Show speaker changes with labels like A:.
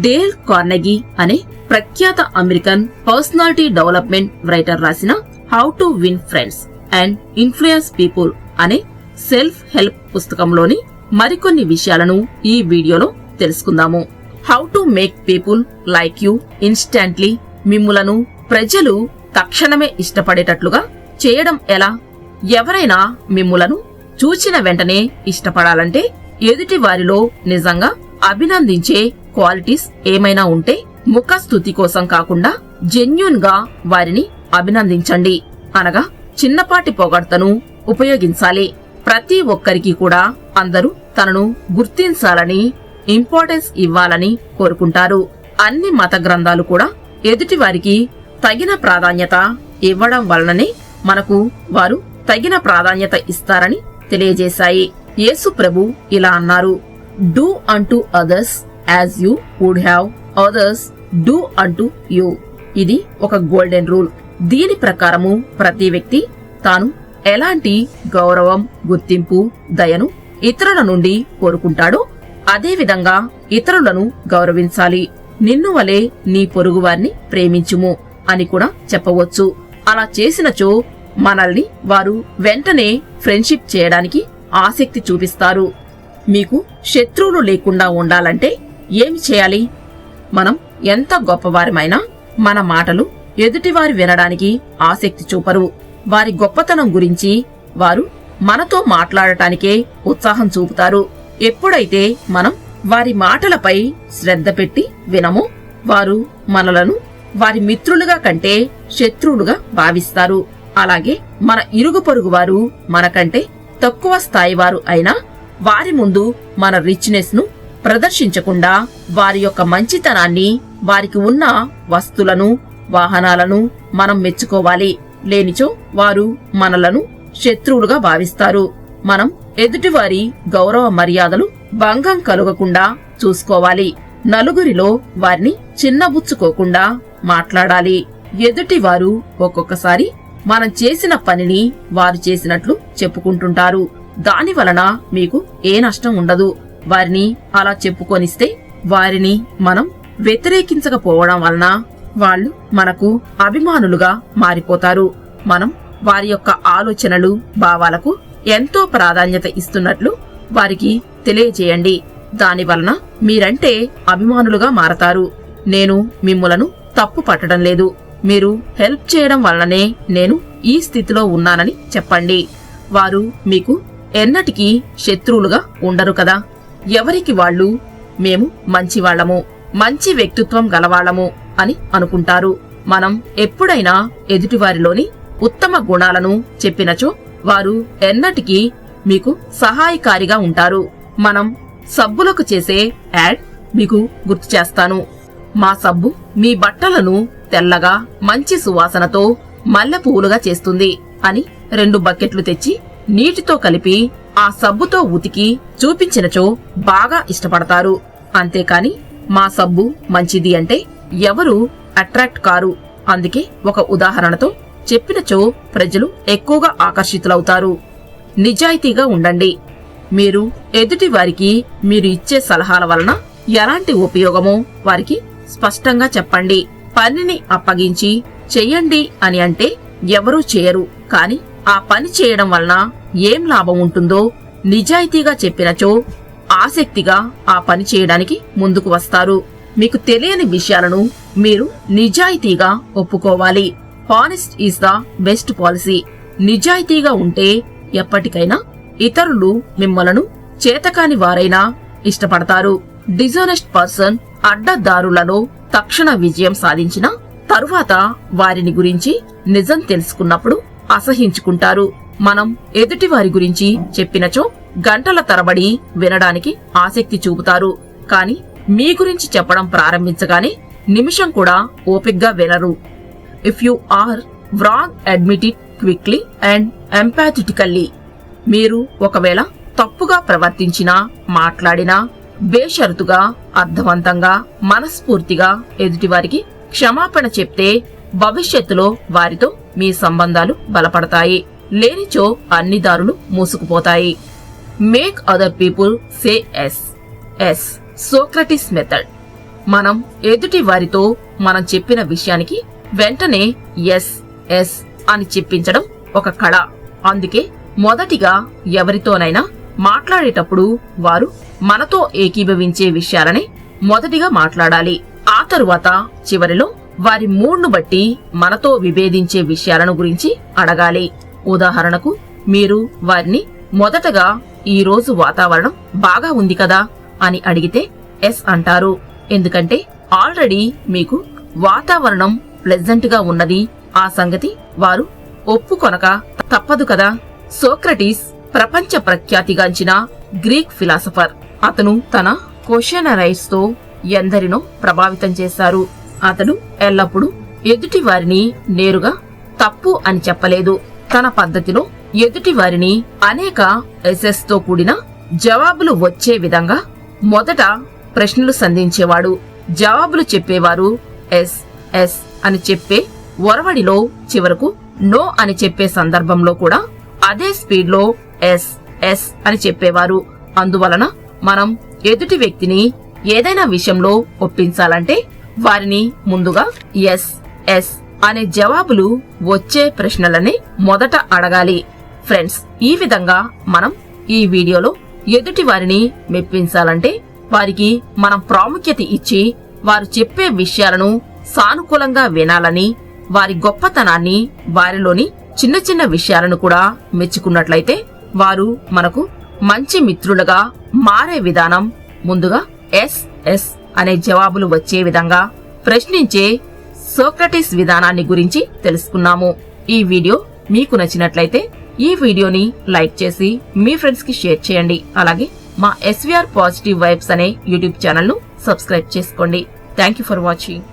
A: Dale Carnegie అనే ప్రఖ్యాత American personality development writer రాసిన how to win friends and influence people అనే self help పుస్తకంలోని మరికొన్ని విషయాలను ఈ వీడియోలో తెలుసుకుందాము. How to make people like you instantly. మిమ్ములను ప్రజలు తక్షణమే ఇష్టపడేటట్లుగా చేయడం ఎలా? ఎవరైనా మిమ్ములను చూచిన వెంటనే ఇష్టపడాలంటే ఎదుటి వారిలో నిజంగా అభినందించే క్వాలిటీస్ ఏమైనా ఉంటే ముఖస్తుతి కోసం కాకుండా జెన్యూన్ గా వారిని అభినందించండి. అనగా చిన్నపాటి పొగడ్తను ఉపయోగించాలి. ప్రతి ఒక్కరికి కూడా అందరూ తనను గుర్తించాలని, ఇంపార్టెన్స్ ఇవ్వాలని కోరుకుంటారు. అన్ని మత గ్రంథాలు కూడా ఎదుటి వారికి తగిన ప్రాధాన్యత ఇవ్వడం వలననే మనకు వారు తగిన ప్రాధాన్యత ఇస్తారని తెలియజేశాయి. యేసు ప్రభు ఇలా అన్నారు, do unto others as you would have others do unto you. ఇది ఒక గోల్డెన్ రూల్. దీని ప్రకారము ప్రతి వ్యక్తి తాను ఎలాంటి గౌరవం, గుర్తింపు, దయను ఇతరుల నుండి కోరుకుంటాడో అదే విధంగా ఇతరులను గౌరవించాలి. నిన్ను వలె నీ పొరుగువారిని ప్రేమించుము అని కూడా చెప్పవచ్చు. అలా చేసినచో మనల్ని వారు వెంటనే ఫ్రెండ్షిప్ చేయడానికి ఆసక్తి చూపిస్తారు. మీకు శత్రువులు లేకుండా ఉండాలంటే ఏమి చేయాలి? మనం ఎంత గొప్పవారమైనా మన మాటలు ఎదుటివారు వినడానికి ఆసక్తి చూపరు. వారి గొప్పతనం గురించి వారు మనతో మాట్లాడటానికే ఉత్సాహం చూపుతారు. ఎప్పుడైతే మనం వారి మాటలపై శ్రద్ధ పెట్టి వినమో వారు మనలను వారి మిత్రులుగా కంటే శత్రువులుగా భావిస్తారు. అలాగే మన ఇరుగు పొరుగు వారు మనకంటే తక్కువ స్థాయి వారు అయినా వారి ముందు మన రిచ్నెస్ ను ప్రదర్శించకుండా వారి యొక్క మంచితనాన్ని, వారికి ఉన్న వస్తువులను, వాహనాలను మనం మెచ్చుకోవాలి. లేనిచో వారు మనలను శత్రువులుగా భావిస్తారు. మనం ఎదుటివారి గౌరవ మర్యాదలు భంగం కలుగకుండా చూసుకోవాలి. నలుగురిలో వారిని చిన్నబుచ్చుకోకుండా మాట్లాడాలి. ఎదుటివారు ఒక్కొక్కసారి మనం చేసిన పనిని వారు చేసినట్లు చెప్పుకుంటుంటారు. దాని వలన మీకు ఏ నష్టం ఉండదు. వారిని అలా చెప్పుకొనిస్తే వారిని మనం వ్యతిరేకించకపోవడం వలన వాళ్ళు మనకు అభిమానులుగా మారిపోతారు. మనం వారి యొక్క ఆలోచనలు, భావాలకు ఎంతో ప్రాధాన్యత ఇస్తున్నట్లు వారికి తెలియజేయండి. దాని వలన మీరంటే అభిమానులుగా మారతారు. నేను మిమ్ములను తప్పు పట్టడం లేదు, మీరు హెల్ప్ చేయడం వలననే నేను ఈ స్థితిలో ఉన్నానని చెప్పండి. వారు మీకు ఎన్నటికీ శత్రువులుగా ఉండరు కదా. ఎవరికి వాళ్ళు మేము మంచివాళ్లము, మంచి వ్యక్తిత్వం గలవాళ్లము అని అనుకుంటారు. మనం ఎప్పుడైనా ఎదుటివారిలోని ఉత్తమ గుణాలను చెప్పినచో వారు ఎన్నటికీ మీకు సహాయకారిగా ఉంటారు. మనం సబ్బులకు చేసే యాడ్ మీకు గుర్తు చేస్తాను. మా సబ్బు మీ బట్టలను తెల్లగా మంచి సువాసనతో మల్లె పువ్వులుగా చేస్తుంది అని 2 బకెట్లు తెచ్చి నీటితో కలిపి ఆ సబ్బుతో ఉతికి చూపించినచో బాగా ఇష్టపడతారు. అంతేకాని మా సబ్బు మంచిది అంటే ఎవరు అట్రాక్ట్ కారు. అందుకే ఒక ఉదాహరణతో చెప్పినచో ప్రజలు ఎక్కువగా ఆకర్షితులవుతారు. నిజాయితీగా ఉండండి. మీరు ఎదుటి వారికి మీరు ఇచ్చే సలహాల వలన ఎలాంటి ఉపయోగమో వారికి స్పష్టంగా చెప్పండి. పనిని అప్పగించి చెయ్యండి అని అంటే ఎవరూ చేయరు. కాని ఆ పని చేయడం వలన ఏం లాభం ఉంటుందో నిజాయితీగా చెప్పినచో ఆసక్తిగా ఆ పని చేయడానికి ముందుకు వస్తారు. మీకు తెలియని విషయాలను మీరు నిజాయితీగా ఒప్పుకోవాలి. Honest is the best policy. నిజాయితీగా ఉంటే ఎప్పటికైనా ఇతరులు మిమ్మలను చేతకాని వారైనా ఇష్టపడతారు. డిజానెస్ట్ పర్సన్ అడ్డదారులలో తక్షణ విజయం సాధించిన తరువాత వారిని గురించి నిజం తెలుసుకున్నప్పుడు అసహించుకుంటారు. మనం ఎదుటి వారి గురించి చెప్పినచో గంటల తరబడి వినడానికి ఆసక్తి చూపుతారు. కాని మీ గురించి చెప్పడం ప్రారంభించగానే నిమిషం కూడా ఓపిగ్గా వినరు. If you are wrong, admit it quickly and empathetically. మీరు ఒకవేళ తప్పుగా ప్రవర్తించినా, మాట్లాడినా బేషరతుగా, అర్థవంతంగా, మనస్ఫూర్తిగా ఎదుటివారికి క్షమాపణ చెప్తే భవిష్యత్తులో వారితో మీ సంబంధాలు బలపడతాయి. లేనిచో అన్ని దారులు మూసుకుపోతాయి. Make other people say yes. Socrates method. మనం ఎదుటి వారితో మనం చెప్పిన విషయానికి వెంటనే ఎస్ ఎస్ అని చెప్పించడం ఒక కళ. అందుకే మొదటిగా ఎవరితోనైనా మాట్లాడేటప్పుడు వారు మనతో ఏకీభవించే విషయాలని మొదటిగా మాట్లాడాలి. ఆ తరువాత చివరిలో వారి మూడ్ను బట్టి మనతో విభేదించే విషయాలను గురించి అడగాలి. ఉదాహరణకు మీరు వారిని మొదటగా ఈ రోజు వాతావరణం బాగా ఉంది కదా అని అడిగితే ఎస్ అంటారు. ఎందుకంటే ఆల్రెడీ మీకు వాతావరణం ప్లెజెంట్ గా ఉన్నది ఆ సంగతి వారు ఒప్పుకొనక తప్పదు కదా. సోక్రటీస్ ప్రపంచ ప్రఖ్యాతిగాంచిన గ్రీక్ ఫిలాసఫర్. అతను తన క్వశ్చనరైజ్ తో ఎందరినో ప్రభావితం చేశారు. అతను ఎల్లప్పుడూ ఎదుటి వారిని నేరుగా తప్పు అని చెప్పలేదు. తన పద్ధతిలో ఎదుటి వారిని అనేక ఎసెస్ తో కూడిన జవాబులు వచ్చే విధంగా మొదట ప్రశ్నలు సంధించేవాడు. జవాబులు చెప్పేవారు ఎస్ ఎస్ అని చెప్పే ఒరవడిలో చివరకు నో అని చెప్పే సందర్భంలో కూడా అదే స్పీడ్ లో ఎస్ ఎస్ అని చెప్పేవారు. అందువలన మనం ఎదుటి వ్యక్తిని ఏదైనా విషయంలో ఒప్పించాలంటే వారిని ముందుగా ఎస్ ఎస్ అనే జవాబులు వచ్చే ప్రశ్నలని మొదట అడగాలి. ఫ్రెండ్స్, ఈ విధంగా మనం ఈ వీడియోలో ఎదుటి వారిని మెప్పించాలంటే వారికి మనం ప్రాముఖ్యత ఇచ్చి వారు చెప్పే విషయాలను సానుకూలంగా వినాలని, వారి గొప్పతనాన్ని, వారిలోని చిన్న చిన్న విషయాలను కూడా మెచ్చుకున్నట్లయితే వారు మనకు మంచి మిత్రులుగా మారే విధానం ముందుగా ఎస్ ఎస్ అనే జవాబులు వచ్చే విధంగా ప్రశ్నించే సోక్రటీస్ విధానాన్ని గురించి తెలుసుకున్నాము. ఈ వీడియో మీకు నచ్చినట్లయితే ఈ వీడియోని లైక్ చేసి మీ ఫ్రెండ్స్ కి షేర్ చేయండి. అలాగే మా SVR పాజిటివ్ వైబ్స్ అనే యూట్యూబ్ ఛానల్ ను సబ్స్క్రైబ్ చేసుకోండి. Thank you for watching.